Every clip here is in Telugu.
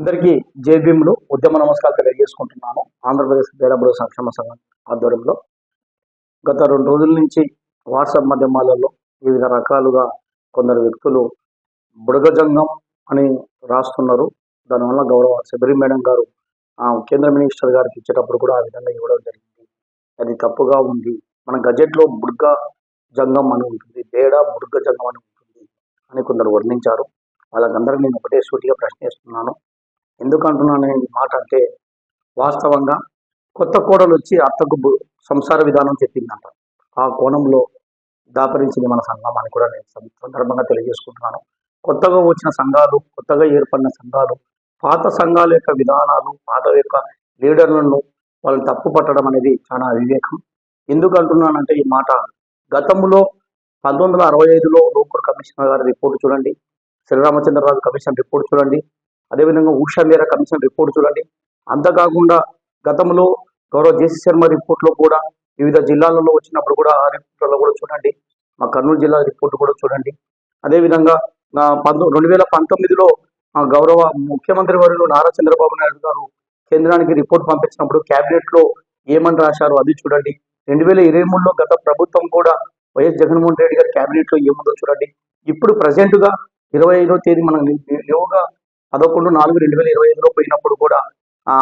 అందరికీ జై భీములు ఉద్యమ నమస్కారాలు తెలియజేసుకుంటున్నాను. ఆంధ్రప్రదేశ్ పేదబడుగు సంక్షేమ సంఘం ఆధ్వర్యంలో గత 2 రోజుల నుంచి వాట్సాప్ మాధ్యమాలలో వివిధ రకాలుగా కొందరు వ్యక్తులు బుడగజంగం అని రాస్తున్నారు. దానివల్ల గౌరవ శబరి మేడం గారు కేంద్ర మినిస్టర్ గారికి ఇచ్చేటప్పుడు కూడా ఆ విధంగా ఇవ్వడం జరిగింది. అది తప్పుగా ఉంది. మన గజెట్లో బుడ్గ జంగం అని ఉంటుంది, బేడ బుడ్గ జంగం అని ఉంటుంది అని కొందరు వర్ణించారు. వాళ్ళకందరికీ నేను ఒకటే సూటిగా ప్రశ్నిస్తున్నాను. ఎందుకు అంటున్నాను ఈ మాట అంటే, వాస్తవంగా కొత్త కోడలు వచ్చి అత్తకు సంసార విధానం చెప్పిందంట. ఆ కోణంలో దాపరించింది మన సంఘం అని కూడా నేను సందర్భంగా తెలియజేసుకుంటున్నాను. కొత్తగా వచ్చిన సంఘాలు, కొత్తగా ఏర్పడిన సంఘాలు, పాత సంఘాల యొక్క విధానాలు, పాత యొక్క లీడర్లను వాళ్ళని తప్పు పట్టడం అనేది చాలా అవివేకం. ఎందుకు అంటున్నానంటే ఈ మాట, గతంలో 1965లో లోకూర్ కమిషనర్ గారి రిపోర్టు చూడండి, శ్రీరామచంద్రరాజు కమిషన్ రిపోర్ట్ చూడండి, అదేవిధంగా ఉషా మేరా కమిషన్ రిపోర్ట్ చూడండి. అంతకాకుండా గతంలో గౌరవ జేసీ శర్మ రిపోర్ట్లో కూడా వివిధ జిల్లాలలో వచ్చినప్పుడు కూడా ఆ రిపోర్ట్లలో కూడా చూడండి. మా కర్నూలు జిల్లా రిపోర్ట్ కూడా చూడండి. అదేవిధంగా 2019లో గౌరవ ముఖ్యమంత్రి వర్యులు నారా చంద్రబాబు నాయుడు గారు కేంద్రానికి రిపోర్ట్ పంపించినప్పుడు క్యాబినెట్లో ఏమని రాశారో అది చూడండి. 2023లో గత ప్రభుత్వం కూడా వైఎస్ జగన్మోహన్ రెడ్డి గారి క్యాబినెట్లో ఏముందో చూడండి. ఇప్పుడు ప్రజెంట్గా 25వ తేదీ మనం యోగా 11/4/2025లో పోయినప్పుడు కూడా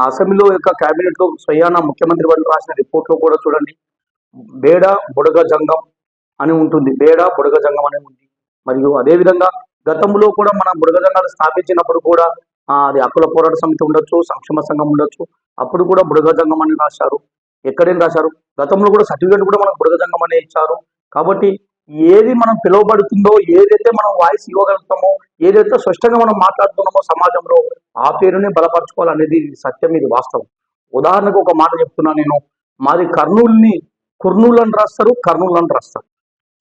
అసెంబ్లీలో యొక్క క్యాబినెట్లో స్వయాన ముఖ్యమంత్రి వారు రాసిన రిపోర్ట్లో కూడా చూడండి, బేడ బుడగ జంగం అని ఉంటుంది, బేడ బుడగ జంగం అని ఉంది. మరియు అదేవిధంగా గతంలో కూడా మన బుడగ జంగాలు స్థాపించినప్పుడు కూడా అది హక్కుల పోరాట సమితి ఉండొచ్చు, సంక్షేమ సంఘం ఉండొచ్చు, అప్పుడు కూడా బుడగ జంగం అని రాశారు. ఎక్కడేం రాశారు, గతంలో కూడా సర్టిఫికేట్ కూడా మనకు బుడగ జంగం అనే ఇచ్చారు. కాబట్టి ఏది మనం పిలువబడుతుందో, ఏదైతే మనం వాయిస్ ఇవ్వగలుగుతామో, ఏదైతే స్పష్టంగా మనం మాట్లాడుతున్నామో సమాజంలో, ఆ పేరుని బలపరచుకోవాలనేది సత్యం, ఇది వాస్తవం. ఉదాహరణకు ఒక మాట చెప్తున్నా నేను, మాది కర్నూలుని కుర్నూలు అని రాస్తారు, కర్నూలు అని రాస్తారు,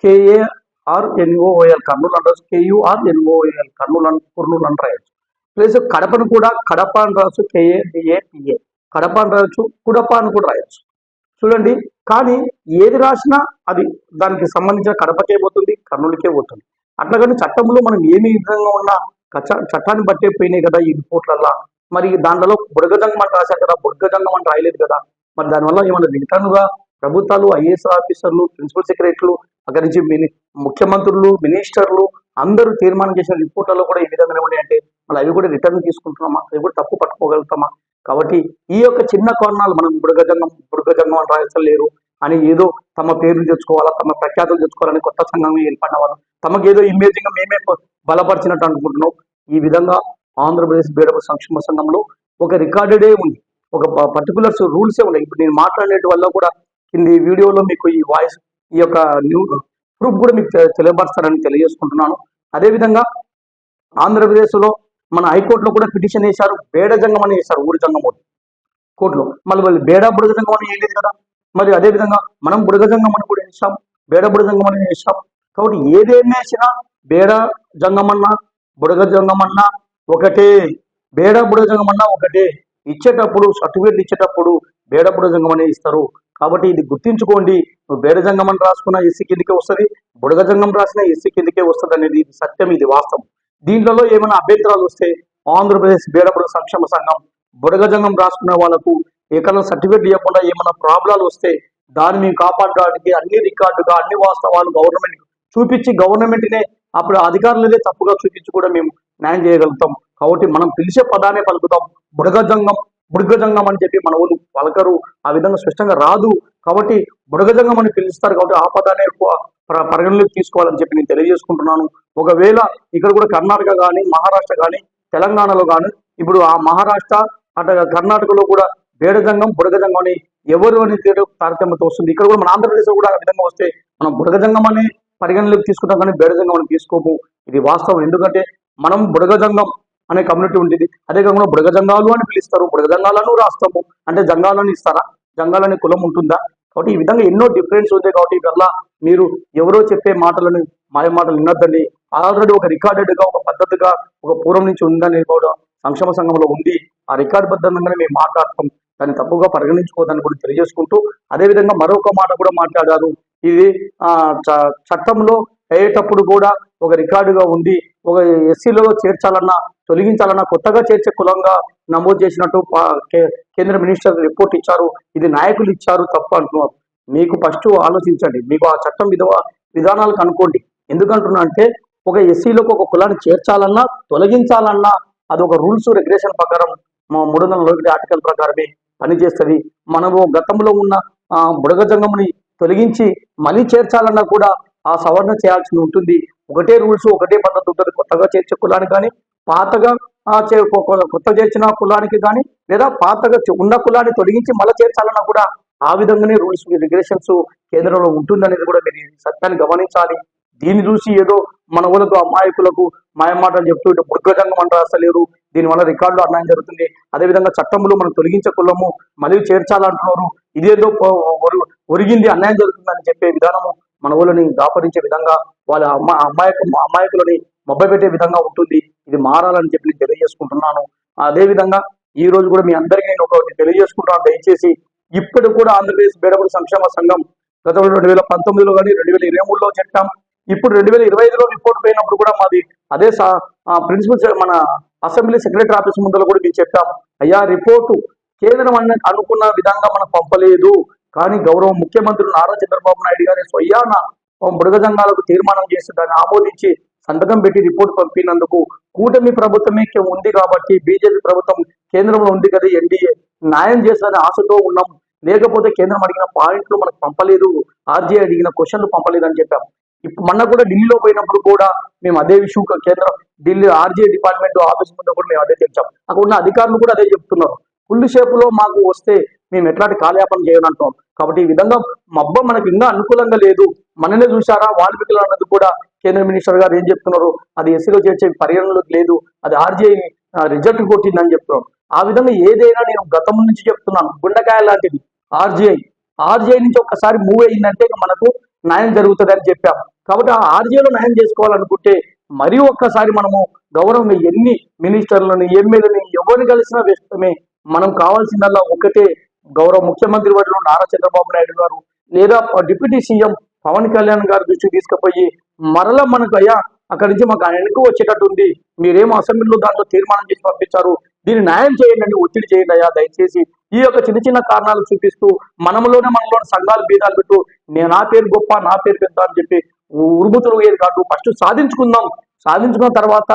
KARNOOL కర్నూలు అని రాసు, KURNOOL కర్నూలు అని కుర్నూలు అని రాయొచ్చు. ప్లస్ కడపను కూడా కడప అని రాసు, KADAPA కడప అని రాయొచ్చు, కుడప అని కూడా రాయొచ్చు. చూడండి, కానీ ఏది రాసినా అది దానికి సంబంధించిన కడపకే పోతుంది, కర్నూలుకే పోతుంది. అట్లాగని చట్టంలో మనం ఏమి విధంగా ఉన్నా చట్టాన్ని బట్టే పోయినాయి కదా ఈ రిపోర్ట్లల్లా. మరి దాంట్లో బుడగజంగం అని రాశారు కదా, బుడగజంగం అని రాయలేదు కదా. మరి దానివల్ల ఏమైనా రిటర్న్గా ప్రభుత్వాలు, IAS ఆఫీసర్లు, ప్రిన్సిపల్ సెక్రటరీలు, అక్కడి నుంచి ముఖ్యమంత్రులు, మినిస్టర్లు అందరూ తీర్మానం చేసిన రిపోర్ట్లలో కూడా ఈ విధంగానే ఉన్నాయంటే మళ్ళీ అవి కూడా రిటర్న్ తీసుకుంటున్నామా, అవి కూడా తప్పు పట్టుకోగలుగుతామా? కాబట్టి ఈ యొక్క చిన్న కారణాలు, మనం బుడగజంగం అని రాయలేరు అని ఏదో తమ పేర్లు తెచ్చుకోవాలా, తమ ప్రఖ్యాతులు తెచ్చుకోవాలని కొత్త సంఘంగా ఏర్పడిన వాళ్ళు తమకేదో ఇమేజింగ్గా మేమే బలపరిచినట్టు అనుకుంటున్నాం. ఈ విధంగా ఆంధ్రప్రదేశ్ బేడబడుగు సంక్షేమ సంఘంలో ఒక రికార్డెడే ఉంది, ఒక పర్టికులర్స్ రూల్సే ఉన్నాయి. ఇప్పుడు నేను మాట్లాడేటి వల్ల కూడా కింది వీడియోలో మీకు ఈ వాయిస్, ఈ యొక్క ప్రూఫ్ కూడా మీకు తెలియపరుస్తారని తెలియజేసుకుంటున్నాను. అదేవిధంగా ఆంధ్రప్రదేశ్లో మన హైకోర్టులో కూడా పిటిషన్ వేశారు, బేడ జంగం అని వేశారు, ఊరి జంగం కోర్టులో. మళ్ళీ వాళ్ళు బేడ బుడగ జంగం అని వేయలేదు కదా. మరి అదేవిధంగా మనం బుడగ జంగం అని కూడా వేసాం, బేడ బుడగ జంగం అని వేసాం. కాబట్టి ఏదేమి వేసినా బేడ జంగమన్నా బుడగ జంగమన్నా ఒకటే, బేడ బుడగ జంగమన్నా ఒకటే. ఇచ్చేటప్పుడు సర్టిఫికేట్ ఇచ్చేటప్పుడు బేడ బుడగ జంగం అనే ఇస్తారు. కాబట్టి ఇది గుర్తించుకోండి. నువ్వు బేడ జంగం అని రాసుకున్న ఎస్సీ కిందకే వస్తుంది, బుడగ జంగం రాసిన ఎస్సీ కిందకే వస్తుంది అనేది ఇది సత్యం, ఇది వాస్తవం. దీంట్లో ఏమైనా అభ్యంతరాలు వస్తే ఆంధ్రప్రదేశ్ బేడబడుగు సంక్షేమ సంఘం బుడగ జంగం రాసుకునే వాళ్ళకు ఏకైనా సర్టిఫికేట్ ఇవ్వకుండా ఏమైనా ప్రాబ్లాలు వస్తే దాన్ని మేము కాపాడడానికి అన్ని రికార్డుగా, అన్ని వాస్తవాలు గవర్నమెంట్ చూపించి, గవర్నమెంట్నే అప్పుడు అధికారులదే తప్పుగా చూపించి కూడా మేము న్యాయం చేయగలుగుతాం. కాబట్టి మనం పిలిచే పదానే పలుకుతాం, బుడగ జంగం అని చెప్పి మన వాళ్ళు పలకరు, ఆ విధంగా స్పష్టంగా రాదు. కాబట్టి బుడగ జంగం అని పిలుస్తారు. కాబట్టి ఆ పదాన్ని ఎక్కువ పరిగణలోకి తీసుకోవాలని చెప్పి నేను తెలియజేసుకుంటున్నాను. ఒకవేళ ఇక్కడ కూడా కర్ణాటక కానీ, మహారాష్ట్ర కానీ, తెలంగాణలో కానీ, ఇప్పుడు ఆ మహారాష్ట్ర అటు కర్ణాటకలో కూడా బేడ జంగం బుడగ జంగం అని ఎవరు అని తారతమ్యంతో వస్తుంది. ఇక్కడ కూడా మన ఆంధ్రప్రదేశ్లో కూడా ఆ విధంగా వస్తే మనం బుడగ జంగం అని పరిగణలోకి తీసుకుంటాం, కానీ బేడ జంగం అని తీసుకోము. ఇది వాస్తవం. ఎందుకంటే మనం బుడగ జంగం అనే కమ్యూనిటీ ఉంటుంది, అదే కాకుండా బుడగ జంగాలు అని పిలుస్తారు, బుడగ జంగాలను రాస్తాము. అంటే జంగాలని ఇస్తారా, జంగాలని కులం ఉంటుందా? కాబట్టి ఈ విధంగా ఎన్నో డిఫరెన్స్ ఉంది. కాబట్టి ఇవల్ల మీరు ఎవరో చెప్పే మాటలను, మాయ మాటలు వినొద్దండి. ఆల్రెడీ ఒక రికార్డెడ్గా, ఒక పద్ధతిగా, ఒక పూర్వం నుంచి ఉందని కూడా సంక్షేమ సంఘంలో ఉంది. ఆ రికార్డు బద్దంగానే మేము మాట్లాడతాం, దాన్ని తప్పుగా పరిగణించుకోవద్దని కూడా తెలియజేసుకుంటూ, అదేవిధంగా మరొక మాట కూడా మాట్లాడారు. ఇది చట్టంలో అయ్యేటప్పుడు కూడా ఒక రికార్డుగా ఉంది. ఒక ఎస్సీలో చేర్చాలన్నా తొలగించాలన్నా కొత్తగా చేర్చే కులంగా నమోదు చేసినట్టు కేంద్ర మినిస్టర్ రిపోర్ట్ ఇచ్చారు. ఇది నాయకులు ఇచ్చారు తప్పు అంటున్నారు. మీకు ఫస్ట్ ఆలోచించండి, మీకు ఆ చట్టం విధానాలు కనుక్కోండి. ఎందుకంటున్నా అంటే ఒక ఎస్సీలోకి ఒక కులాన్ని చేర్చాలన్నా తొలగించాలన్నా అది ఒక రూల్స్ రెగ్యులేషన్ ప్రకారం మా 341 ఆర్టికల్ ప్రకారమే పనిచేస్తుంది. మనము గతంలో ఉన్న బుడగ జంగముని తొలగించి మళ్ళీ చేర్చాలన్నా కూడా ఆ సవరణ చేయాల్సి ఉంటుంది. ఒకటే రూల్స్ ఒకటే పద్ధతి ఉంటుంది. కొత్తగా చేర్చే కులానికి కానీ పాతగా కొత్త చేర్చిన కులానికి కానీ లేదా పాతగా ఉన్న కులాన్ని తొలగించి మళ్ళీ చేర్చాలన్నా కూడా ఆ విధంగానే రూల్స్ రెగ్యులేషన్స్ కేంద్రంలో ఉంటుందనేది కూడా మీరు సత్యాన్ని గమనించాలి. దీన్ని చూసి ఏదో మన ఊళ్ళకు అమాయకులకు మాయమాటలు చెప్తూ ఇటు బుర్గజంగం అంటారు అసలేరు, దీనివల్ల రికార్డులో అన్యాయం జరుగుతుంది. అదేవిధంగా చట్టంలో మనం తొలగించే కులము మళ్ళీ చేర్చాలంటున్నారు, ఇదేదో ఒరిగింది అన్యాయం జరుగుతుందని చెప్పే విధానము మన ఊళ్ళని దాపరించే విధంగా వాళ్ళ అమాయకులని మొబ్బపెట్టే విధంగా ఉంటుంది. ఇది మారాలని చెప్పి నేను తెలియజేసుకుంటున్నాను. అదేవిధంగా ఈ రోజు కూడా మీ అందరికీ నేను ఒకటి తెలియజేసుకుంటున్నాను. దయచేసి ఇప్పుడు కూడా ఆంధ్రప్రదేశ్ బేడబుల్ సంక్షేమ సంఘం గతంలో 2019లో కానీ 2023లో చెప్పాం. ఇప్పుడు 2025లో రిపోర్ట్ పోయినప్పుడు కూడా మాది అదే ప్రిన్సిపల్ మన అసెంబ్లీ సెక్రటరీ ఆఫీస్ ముందర కూడా మేము చెప్పాం, అయ్యా రిపోర్టు కేంద్రం అనుకున్న విధంగా మనం పంపలేదు, కానీ గౌరవ ముఖ్యమంత్రి నారా చంద్రబాబు నాయుడు గారి స్వయాన బుడగ జంగాలకు తీర్మానం చేసి దాన్ని ఆమోదించి సంతకం పెట్టి రిపోర్ట్ పంపినందుకు కూటమి ప్రభుత్వమే ఉంది కాబట్టి బీజేపీ ప్రభుత్వం కేంద్రంలో ఉంది కదా, ఎన్డీఏ న్యాయం చేస్తారని ఆశతో ఉన్నాం. లేకపోతే కేంద్రం అడిగిన పాయింట్లు మనకు పంపలేదు, ఆర్జీఐ అడిగిన క్వశ్చన్లు పంపలేదు అని చెప్పాం. ఇప్పుడు మొన్న కూడా ఢిల్లీలో పోయినప్పుడు కూడా మేము అదే విషయం కేంద్రం ఢిల్లీ ఆర్జీఐ డిపార్ట్మెంట్ ఆఫీస్ ముందు కూడా మేము అదే తెచ్చాం. అక్కడ ఉన్న అధికారులు కూడా అదే చెప్తున్నారు, ఫుల్ షేపులో మాకు వస్తే మేము ఎట్లాంటి కాలయాపన చేయాలంటాం. కాబట్టి ఈ విధంగా మబ్బ మనకి ఇంకా అనుకూలంగా లేదు. మననే చూసారా వాల్మీకులు అన్నది కూడా కేంద్ర మినిస్టర్ గారు ఏం చెప్తున్నారు, అది ఎస్సీలో చేర్చే పరిగణలోకి లేదు, అది ఆర్జీఐ రిజల్ట్ కొట్టిందని చెప్తున్నాం. ఆ విధంగా ఏదైనా నేను గతం నుంచి చెప్తున్నాను, గుండెకాయ లాంటిది ఆర్జీఐ నుంచి ఒక్కసారి మూవ్ అయిందంటే మనకు న్యాయం జరుగుతుంది అని చెప్పాం. కాబట్టి ఆ ఆర్జీఐలో న్యాయం చేసుకోవాలనుకుంటే మరీ ఒక్కసారి మనము గౌరవం ఎన్ని మినిస్టర్లని ఎమ్మెల్యేని ఎవరిని కలిసినా వేస్తమే. మనం కావాల్సిందల్లా ఒకటే, గౌరవ ముఖ్యమంత్రి వర్యులు నారా చంద్రబాబు నాయుడు గారు లేదా డిప్యూటీ సీఎం పవన్ కళ్యాణ్ గారి దృష్టికి తీసుకుపోయి మరలా మనకు అయ్యా అక్కడి నుంచి మాకు వెనుక వచ్చేటట్టు ఉంది, మీరేమో అసెంబ్లీలో దాంట్లో తీర్మానం చేసి పంపించారు, దీన్ని న్యాయం చేయండి అని ఒత్తిడి చేయండి అయ్యా దయచేసి. ఈ యొక్క చిన్న చిన్న కారణాలు చూపిస్తూ మనలోనే సంఘాలు భేదాలు పెట్టు నా పేరు గొప్ప నా పేరు పెద్ద అని చెప్పి ఉరుముతులు ఏది కాదు. ఫస్ట్ సాధించుకున్న తర్వాత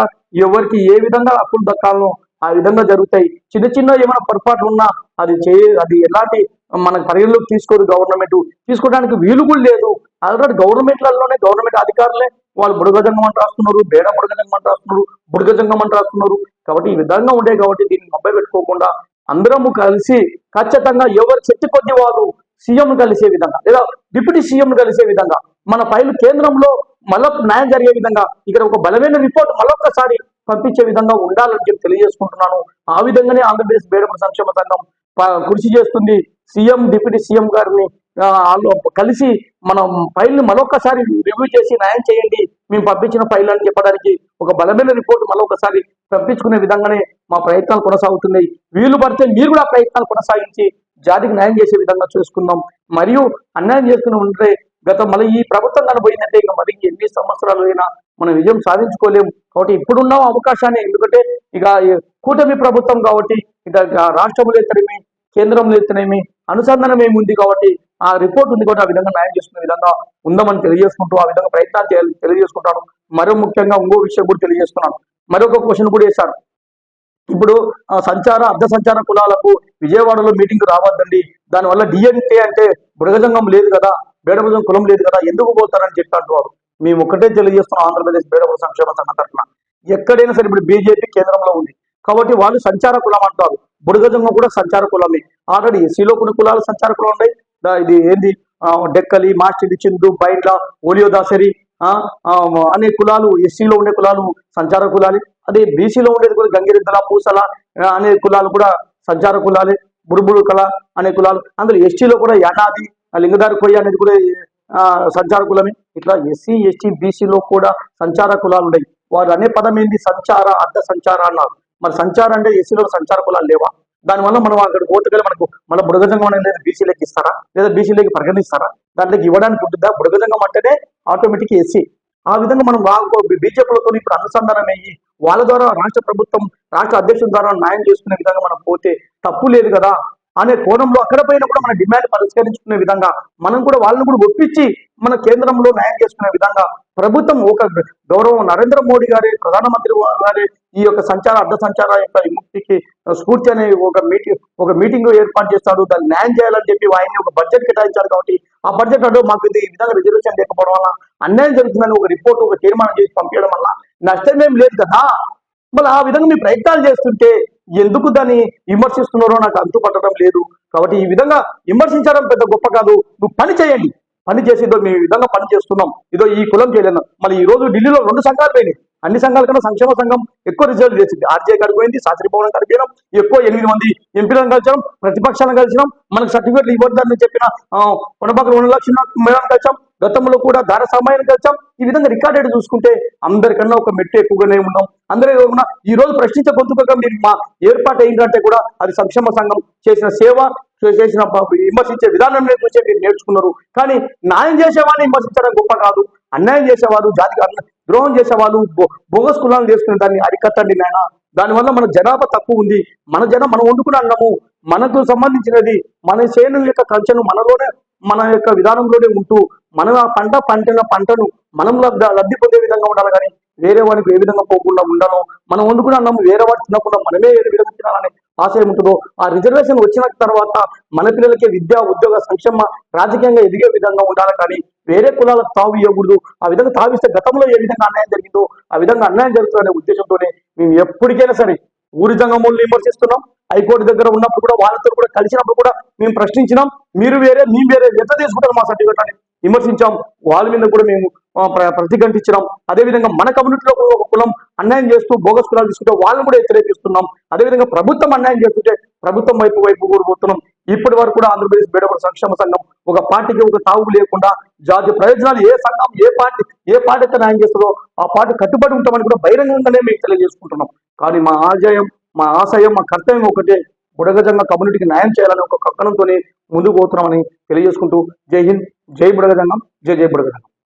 ఎవరికి ఏ విధంగా హక్కులు దక్కాలో ఆ విధంగా జరుగుతాయి. చిన్న చిన్న ఏమైనా పొరపాట్లు ఉన్నా అది ఎలాంటి మనకు పరిగణలోకి తీసుకోదు గవర్నమెంట్, తీసుకోవడానికి వీలు కూడా లేదు. ఆల్రెడీ గవర్నమెంట్ అధికారులే వాళ్ళు బుడగజంగం అని రాస్తున్నారు, బేడ బుడగజంగం అని రాస్తున్నారు, బుడగజంగం అని రాస్తున్నారు. కాబట్టి ఈ విధంగా ఉండే కాబట్టి దీన్ని మొబ్బై పెట్టుకోకుండా అందరము కలిసి ఖచ్చితంగా ఎవరు శక్తి కొద్ది వాళ్ళు సీఎం కలిసే విధంగా లేదా డిప్యూటీ సీఎం కలిసే విధంగా మన ఫైల్ కేంద్రంలో మళ్ళీ న్యాయం జరిగే విధంగా ఇక్కడ ఒక బలమైన రిపోర్ట్ మళ్ళొక్కసారి పంపించే విధంగా ఉండాలని చెప్పి తెలియజేసుకుంటున్నాను. ఆ విధంగానే ఆంధ్రప్రదేశ్ బేడబుల్ సంక్షేమ సంఘం కృషి చేస్తుంది. సీఎం డిప్యూటీ సీఎం గారిని కలిసి మనం ఫైల్ని మరొకసారి రివ్యూ చేసి న్యాయం చేయండి, మేము పంపించిన ఫైల్ అని చెప్పడానికి ఒక బలమైన రిపోర్ట్ మరొకసారి పంపించుకునే విధంగానే మా ప్రయత్నాలు కొనసాగుతున్నాయి. వీలు పడితే మీరు కూడా ప్రయత్నాలు కొనసాగించి జాతికి న్యాయం చేసే విధంగా చూసుకుందాం. మరియు అన్యాయం చేసుకుని ఉంటే మళ్ళీ ఈ ప్రభుత్వం కనబోయిందంటే ఇక మరి ఎన్ని సంవత్సరాలు అయినా మనం విజయం సాధించుకోలేము. కాబట్టి ఇప్పుడున్న అవకాశాన్ని, ఎందుకంటే ఇక కూటమి ప్రభుత్వం కాబట్టి ఇక రాష్ట్రంలో ఎత్తనేమి కేంద్రంలో ఎత్తనేమి అనుసంధానం ఏముంది కాబట్టి ఆ రిపోర్ట్ ఉంది కాబట్టి ఆ విధంగా న్యాయం చేసుకునే విధంగా ఉందామని తెలియజేసుకుంటూ ఆ విధంగా ప్రయత్నాలు చేయాలి తెలియజేసుకుంటాను. మరో ముఖ్యంగా ఇంకో విషయం కూడా తెలియజేస్తున్నాను. మరొక క్వశ్చన్ కూడా వేశారు, ఇప్పుడు అర్ధ సంచార కులాలకు విజయవాడలో మీటింగ్ రావద్దండి, దానివల్ల డిఎన్కే అంటే బుడగజంగం లేదు కదా, బేడబుజం కులం లేదు కదా, ఎందుకు పోతారని చెప్పి అంటున్నారు. మేము ఒక్కటే తెలియజేస్తున్నాం, ఆంధ్రప్రదేశ్ బేడబుల సంక్షేమ సంఘం తరఫున ఎక్కడైనా సరే ఇప్పుడు బీజేపీ కేంద్రంలో ఉంది కాబట్టి వాళ్ళు సంచార కులం అంటారు, బుడగజంగం కూడా సంచార కులమే. ఆల్రెడీ ఎస్సీలో కొన్ని కులాలు సంచార కులం ఉన్నాయి. ఇది ఏంది డెక్కలి, మాస్టిడి, చిందు, బైండ్ల, ఓలియోదాసరి అనే కులాలు ఎస్సీలో ఉండే కులాలు సంచార కులాలి. అదే బీసీలో ఉండేది కూడా గంగిరెద్దల, పూసల అనే కులాలు కూడా సంచార కులాలే. బుడుబుడు కళ అనే కులాలు, అందులో ఎస్టీలో కూడా యానాది, లింగదారి కొయ్య అనేది కూడా సంచార కులమే. ఇట్లా ఎస్సీ ఎస్టీ బీసీలో కూడా సంచార కులాలు ఉన్నాయి. వారు అనే పదం ఏంటి, సంచార అర్ధ సంచార అన్నారు. మరి సంచారం అంటే ఎస్సీలో సంచార కులాలు లేవా? దానివల్ల మనం అక్కడ కోర్టుకెళ్ళి మనకు మళ్ళీ బుడగజంగం అనేది బీసీలోకి ఇస్తారా లేదా బీసీలోకి పరిగణిస్తారా? దాంట్లోకి ఇవ్వడానికి ఉంటుందా? బుడగజంగం అంటేనే ఆటోమేటిక్ ఎస్సీ, ఆ విధంగా మనం బీజేపీలతో ఇప్పుడు అనుసంధానం అయ్యి వాళ్ళ ద్వారా రాష్ట్ర ప్రభుత్వం రాష్ట్ర అధ్యక్షుల ద్వారా న్యాయం చేసుకునే విధంగా మనం పోతే తప్పు లేదు కదా అనే కోణంలో అక్కడ పైన కూడా మన డిమాండ్ పరిష్కరించుకునే విధంగా మనం కూడా వాళ్ళని కూడా ఒప్పించి మన కేంద్రంలో న్యాయం చేసుకునే విధంగా ప్రభుత్వం ఒక గౌరవం నరేంద్ర మోడీ గారి ప్రధానమంత్రి గారి ఈ యొక్క అర్ధ సంచార యొక్క విముక్తికి స్ఫూర్తి అనే ఒక మీటింగ్ ఏర్పాటు చేస్తాడు. దాన్ని న్యాయం చేయాలని చెప్పి ఆయన్ని ఒక బడ్జెట్ కేటాయించారు కాబట్టి ఆ బడ్జెట్ అంటే మాకు ఈ విధంగా రిజర్వేషన్ లేకపోవడం వల్ల అన్యాయం జరుగుతుందని ఒక రిపోర్ట్ ఒక తీర్మానం చేసి పంపించడం వల్ల నష్టమేం లేదు కదా. మళ్ళీ ఆ విధంగా మీ ప్రయత్నాలు చేస్తుంటే ఎందుకు దాన్ని విమర్శిస్తున్నారో నాకు అంతుపట్టడం లేదు. కాబట్టి ఈ విధంగా విమర్శించడం పెద్ద గొప్ప కాదు. నువ్వు పని చేయండి, పని చేసి ఇదో మేము ఈ విధంగా పని చేస్తున్నాం, ఇదో ఈ కులం చేయలేదు. మళ్ళీ ఈ రోజు ఢిల్లీలో 2 సంఘాలు పోయినాయి. అన్ని సంఘాల కన్నా సంక్షేమ సంఘం ఎక్కువ రిజల్ట్ చేసింది. ఆర్జే కాడికి పోయింది, శాస్త్రి భవన్ కాడికి పోయినాం, ఎక్కువ 8 మంది ఎంపీలను కలిసాం, ప్రతిపక్షాలను కలిసినాం, మనకు సర్టిఫికేట్లు ఇవ్వద్దని చెప్పిన కొనబాకలు 1 లక్షల మేడం కలిసాం, గతంలో కూడా దార సమయాన్ని కలిసాం. ఈ విధంగా రికార్డెడ్ చూసుకుంటే అందరికన్నా ఒక మెట్టు ఎక్కువగానే ఉన్నాం. అందరూ ఈ రోజు ప్రశ్నించే గొంతుకగా మీరు మా ఏర్పాటు అయిందంటే కూడా అది సంక్షేమ సంఘం చేసిన సేవ, చేసిన విమర్శించే విధానం చూసే మీరు నేర్చుకున్నారు. కానీ న్యాయం చేసేవాడిని విమర్శించడం గొప్ప కాదు. అన్యాయం చేసేవారు, జాతికి ద్రోహం చేసేవాళ్ళు, బోగస్ కులాలను చేసుకునే దాన్ని అరికట్టండి నాయన. దానివల్ల మన జనాభా తక్కువ ఉంది. మనం వండుకున్న అన్నము మనకు సంబంధించినది, మన శ్రేణుల యొక్క కల్చర్ను మనలోనే మన యొక్క విధానంలోనే ఉంటూ మనం ఆ పంటను మనం లబ్ధి పొందే విధంగా ఉండాలి. కానీ వేరే వాడికి ఏ విధంగా పోకుండా ఉండాలో, మనం వండుకున్న అన్నం వేరే వాడు తినకుండా మనమే ఏ విధంగా తినాలనే ఆశయం ఉంటుందో, ఆ రిజర్వేషన్ వచ్చిన తర్వాత మన పిల్లలకి విద్య, ఉద్యోగ, సంక్షేమ, రాజకీయంగా ఎదిగే విధంగా ఉండాలి. కానీ వేరే కులాలకు తావు ఇవ్వకూడదు. ఆ విధంగా తావిస్తే గతంలో ఏ విధంగా అన్యాయం జరిగిందో ఆ విధంగా అన్యాయం జరుగుతుందనే ఉద్దేశంతోనే మేము ఎప్పటికైనా సరే ఊరి జంగమూలను విమర్శిస్తున్నాం. హైకోర్టు దగ్గర ఉన్నప్పుడు కూడా వాళ్ళతో కూడా కలిసినప్పుడు కూడా మేము ప్రశ్నించినాం. మీరు వేరే, మేము వేరే, ఎంత తీసుకుంటారు మా సర్టిఫికేట్ అని విమర్శించాం. వాళ్ళ మీద కూడా మేము ప్రతిఘటించినాం. అదేవిధంగా మన కమ్యూనిటీలో ఒక కులం అన్యాయం చేస్తూ బోగస్ కులాలు తీసుకుంటే వాళ్ళని కూడా వ్యతిరేకిస్తున్నాం. అదేవిధంగా ప్రభుత్వం అన్యాయం చేస్తుంటే ప్రభుత్వం వైపు కూడిపోతున్నాం. ఇప్పటి వరకు కూడా ఆంధ్రప్రదేశ్ బీడబడ సంక్షేమ సంఘం ఒక పార్టీకి ఒక తావు లేకుండా జాతీయ ప్రయోజనాలు ఏ సంఘం ఏ పార్టీ అయితే న్యాయం చేస్తుందో ఆ పార్టీ కట్టుబడి ఉంటామని కూడా బహిరంగంగానే మేము తెలియజేసుకుంటున్నాం. కానీ మా ఆశయం, మా కర్తవ్యం ఒకటే, బుడగజంగ కమ్యూనిటీకి న్యాయం చేయాలని ఒక కక్కనంతోనే ముందుకు పోతున్నామని తెలియజేసుకుంటూ జై హింద్, జై బుడగజంగం, జై బుడగజంగం.